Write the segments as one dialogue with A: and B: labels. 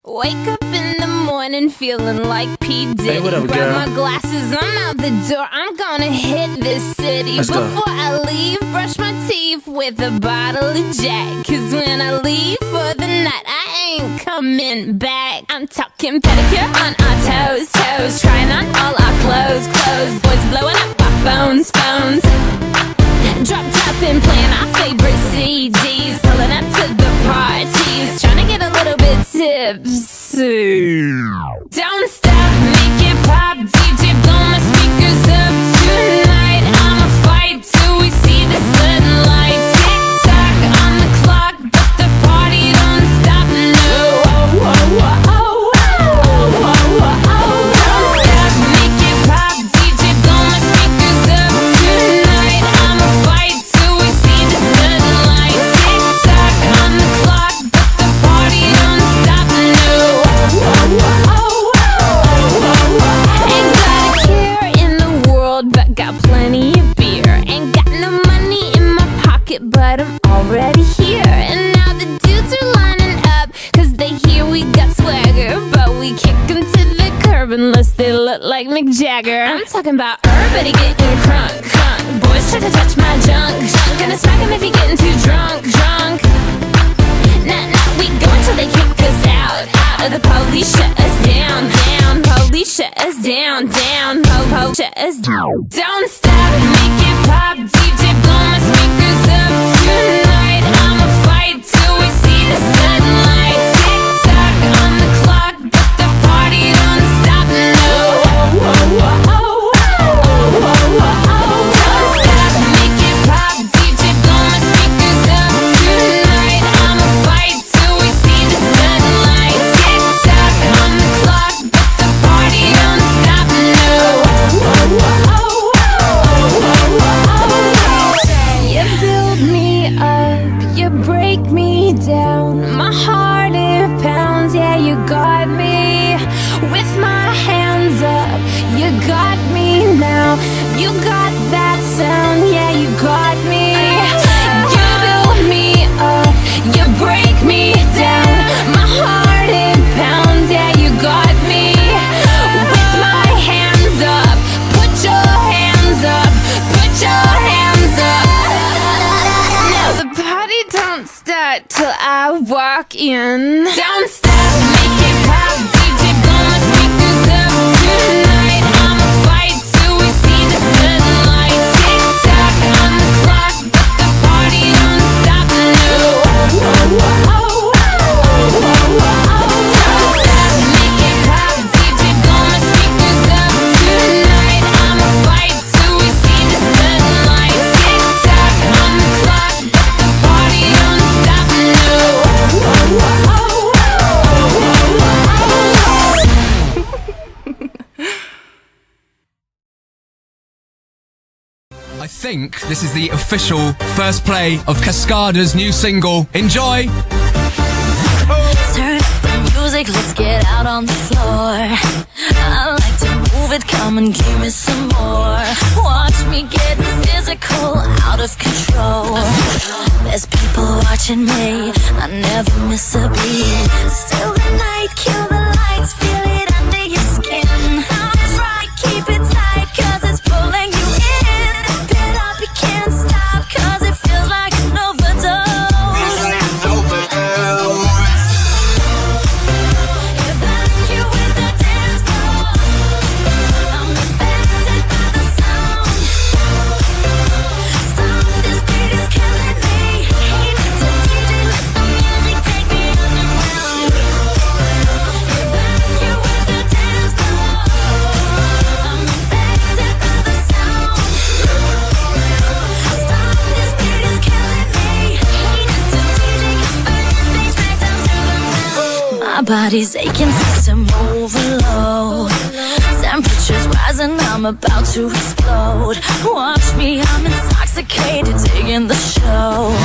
A: Wake up in the morning feeling like P. Diddy.
B: Hey, what up,
A: Grab
B: girl?
A: my glasses, I'm out the door. I'm gonna hit this city.
B: Let's go.
A: Before I leave, brush my teeth with a bottle of Jack. Cause when I leave for the night, I ain't coming back. I'm talking pedicure on our toes, toes. Trying on all our clothes, clothes. Boys blowing up our phones, phones. Drop top and playing our favorite CDs. Pulling up to the parties, trying to get a little bit tipsy. Don't stop, make it pop, DJ blow my speakers up tonight. I'ma fight till we see the sunlight. Tick tock on the clock, but the party don't stop. No, oh, oh, oh, oh, oh, oh, oh, oh. Don't stop, make it pop, DJ blow my speakers up tonight. I'ma fight till we see the sunlight. Tick tock on the clock, but the party don't stop. No, oh, oh, oh, oh. Ain't got a care in the world, but got plenty of beer. Ain't got no money in my pocket, but I'm already here. And now the dudes are lining up, cause they hear we got swagger. But we kick them to the curb unless they look like Mick Jagger. I'm talking about everybody getting crunk, crunk. Boys try to touch my junk, junk. Gonna smack him if he getting too drunk, drunk. Nah, nah, we go until they kick us out, out. The police shut us down, down. Police shut us down, down. Po, shut us down. Don't stop, make it pop, DJ blow my speakers up tonight. I'ma fight till we see the sunlight. Tick tock on the clock, but the party don't stop. No, oh, oh, oh, oh, oh, oh, oh, oh. Don't stop, make it pop, DJ blow my speakers up tonight. I'ma fight till we see the sunlight. Tick tock on the clock, but the party don't stop. No, oh, oh, oh, oh, oh, oh. You build me up, you break me down. My heart it pounds, yeah, you got me. With my hands up, you got me now. You got that sound, yeah, you got me. You build me up, you break me down. My heart it pounds, yeah, you got me. With my hands up, put your hands up, put your hands up. Now the party don't start till I walk in. Don't stop, make it pop, DJ blow my speakers up tonight. I'ma fight till we see the sunlight. Tick tock on the clock, but the party don't stop. No, oh, oh, oh, oh, oh, oh, oh. Don't stop, make it pop, DJ blow my speakers up tonight. I'ma fight till we see the sunlight. Tick tock on the clock, but the party don't stop. No, oh, oh, oh, oh, oh, oh, oh.
C: I think this is the official first play of Cascada's new single. Enjoy!
D: Turn up the music, let's get out on the floor. I like to move it, come and give me some more. Watch me get physical, out of control. There's people watching me, I never miss a beat. Still the night, kill the lights, feel it under your skin. That's right, keep it tight, cause it's pulling you in. Pit up, you can't stop, cause it feels like an overdose. If I you with the dance floor, I'm affected by the sound. Stop, this beat is killing me. So DJ, let the music take me underground. If I you with the dance floor, I'm affected by the sound. Stop, this beat is killing me. So DJ, convert things back down to the ground. My body's aching, system overload. Temperature's rising, I'm about to explode. Watch me, I'm intoxicated, digging the show.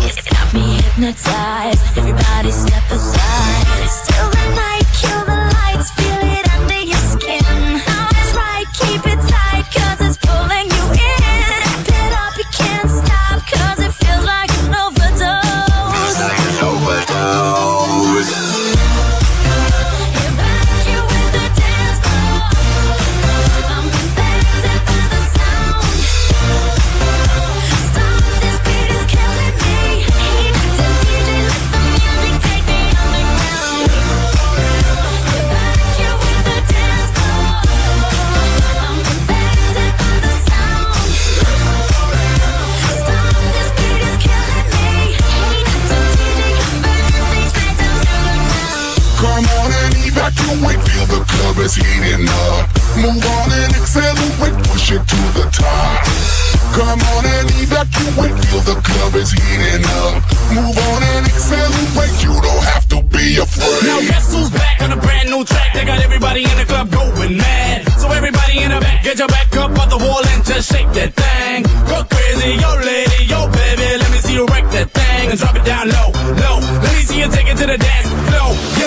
D: It's got me hypnotized, everybody step aside. Still the night, kill the lights, feel it under your skin. That's right, keep it tight, cause it's pulling you in. Wrap it up, you can't stop, cause it feels like an overdose.
B: evacuate, feel the club is heating up. Move on and accelerate, push it to the top. Come on and evacuate, feel the club is heating up. Move on and accelerate, you don't have to be afraid.
E: Now guess who's back on a brand new track? They got everybody in the club going mad. So everybody in the back, get your back up off the wall and just shake that thing. Go crazy, yo lady, yo baby, let me see you wreck that thing and drop it down low, low. Let me see you take it to the dance floor.